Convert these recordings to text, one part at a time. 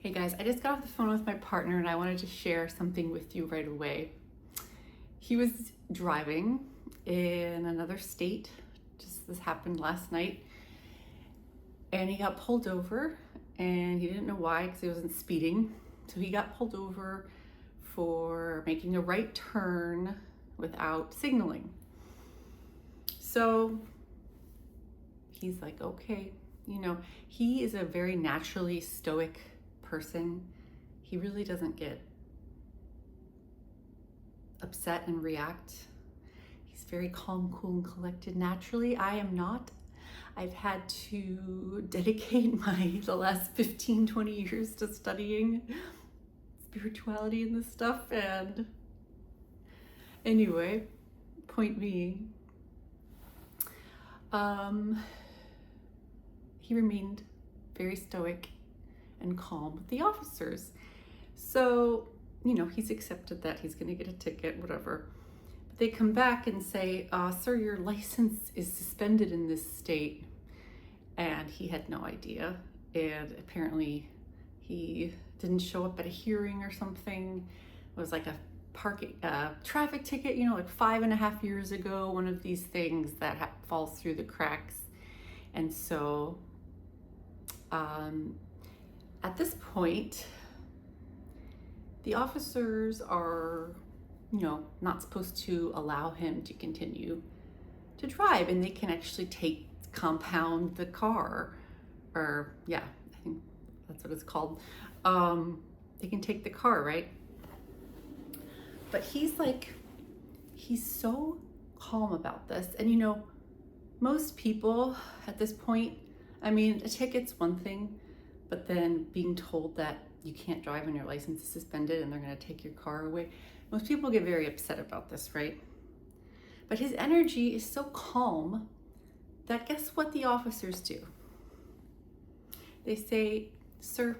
Hey guys, I just got off the phone with my partner and I wanted to share something with you right away. He was driving in another state, this happened last night, and he got pulled over and he didn't know why because he wasn't speeding. So he got pulled over for making a right turn without signaling. So he's like, okay, he is a very naturally stoic person. He really doesn't get upset and react. He's very calm, cool, and collected naturally. I am not. I've had to dedicate the last 15, 20 years to studying spirituality and this stuff. And anyway, point being, he remained very stoic and calm with the officers. So, he's accepted that he's going to get a ticket, whatever. But they come back and say, sir, your license is suspended in this state. And he had no idea. And apparently he didn't show up at a hearing or something. It was like a traffic ticket, like 5.5 years ago, one of these things that falls through the cracks. And so, at this point, the officers are, not supposed to allow him to continue to drive, and they can actually compound the car, I think that's what it's called. They can take the car, right? But he's so calm about this. And most people at this point, a ticket's one thing, but then being told that you can't drive and your license is suspended and they're going to take your car away, most people get very upset about this, right? But his energy is so calm that guess what the officers do? They say, sir,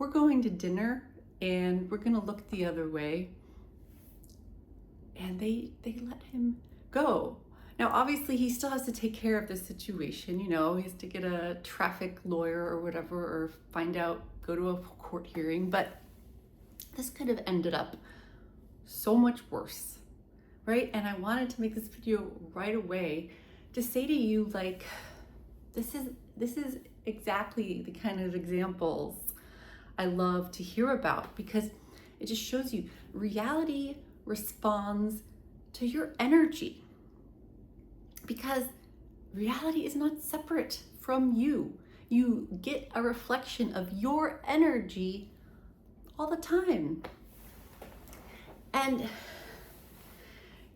we're going to dinner and we're going to look the other way. And they let him go. Now, obviously, he still has to take care of the situation. He has to get a traffic lawyer or whatever, or go to a court hearing. But this could have ended up so much worse, right? And I wanted to make this video right away to say to you, this is exactly the kind of examples I love to hear about, because it just shows you reality responds to your energy. Because reality is not separate from you. You get a reflection of your energy all the time. And,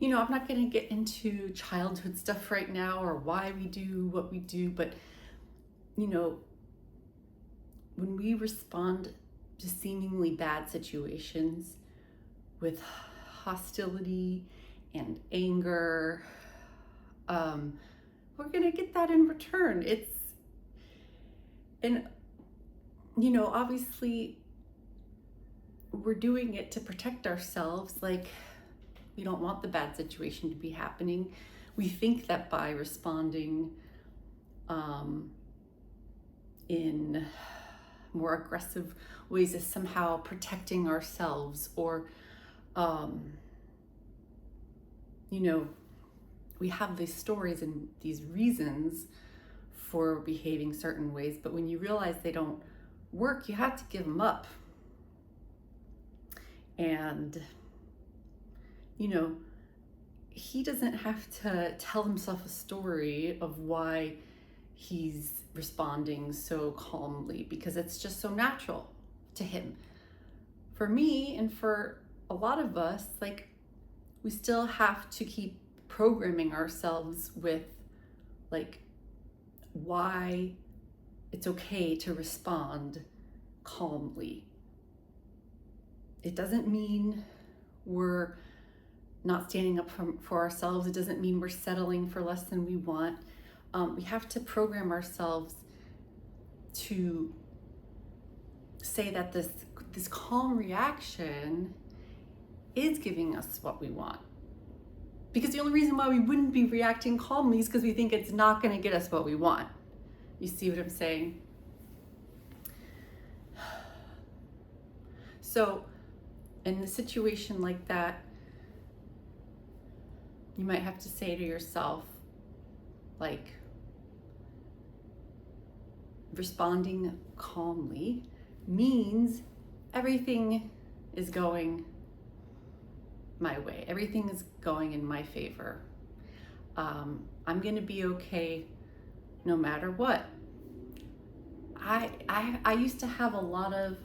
I'm not going to get into childhood stuff right now or why we do what we do, but, when we respond to seemingly bad situations with hostility and anger, we're gonna get that in return. Obviously we're doing it to protect ourselves. We don't want the bad situation to be happening. We think that by responding in more aggressive ways is somehow protecting ourselves, or we have these stories and these reasons for behaving certain ways, but when you realize they don't work, you have to give them up. And he doesn't have to tell himself a story of why he's responding so calmly, because it's just so natural to him. For me, and for a lot of us, we still have to keep programming ourselves with why it's okay to respond calmly. It doesn't mean we're not standing up for ourselves. It doesn't mean we're settling for less than we want. We have to program ourselves to say that this calm reaction is giving us what we want. Because the only reason why we wouldn't be reacting calmly is because we think it's not going to get us what we want. You see what I'm saying? So in a situation like that, you might have to say to yourself, like, responding calmly means everything is going my way. Everything is going in my favor. I'm going to be okay no matter what. I used to have a lot of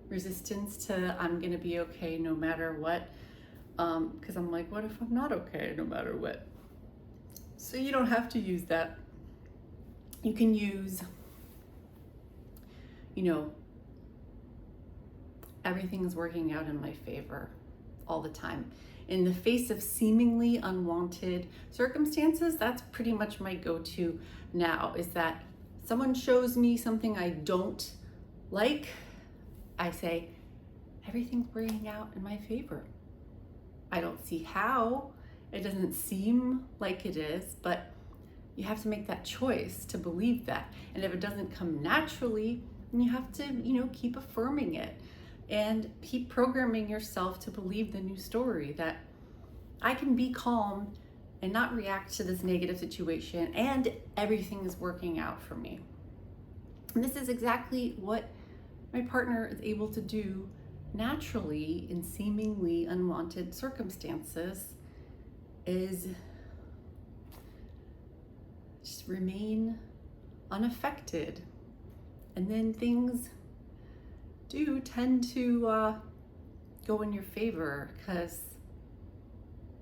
resistance to I'm going to be okay no matter what, because I'm like, what if I'm not okay no matter what? So you don't have to use that. You can use, everything is working out in my favor all the time. In the face of seemingly unwanted circumstances, that's pretty much my go-to now, is that someone shows me something I don't like, I say, everything's working out in my favor. I don't see how, it doesn't seem like it is, but you have to make that choice to believe that. And if it doesn't come naturally, then you have to, keep affirming it and keep programming yourself to believe the new story that I can be calm and not react to this negative situation, and everything is working out for me. And this is exactly what my partner is able to do naturally in seemingly unwanted circumstances, is just remain unaffected. And then things do tend to go in your favor, because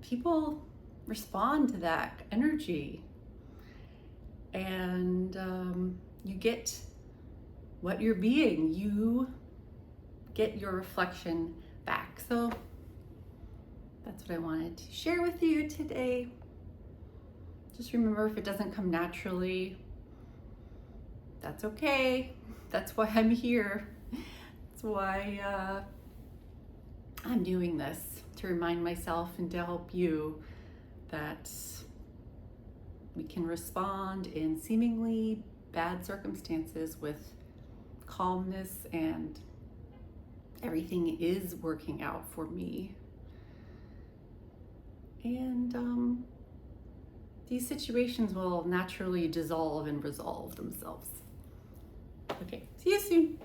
people respond to that energy, and you get what you're being. You get your reflection back. So that's what I wanted to share with you today. Just remember, if it doesn't come naturally, that's okay. That's why I'm here. That's why I'm doing this, to remind myself and to help you that we can respond in seemingly bad circumstances with calmness, and everything is working out for me. And these situations will naturally dissolve and resolve themselves. Okay, see you soon.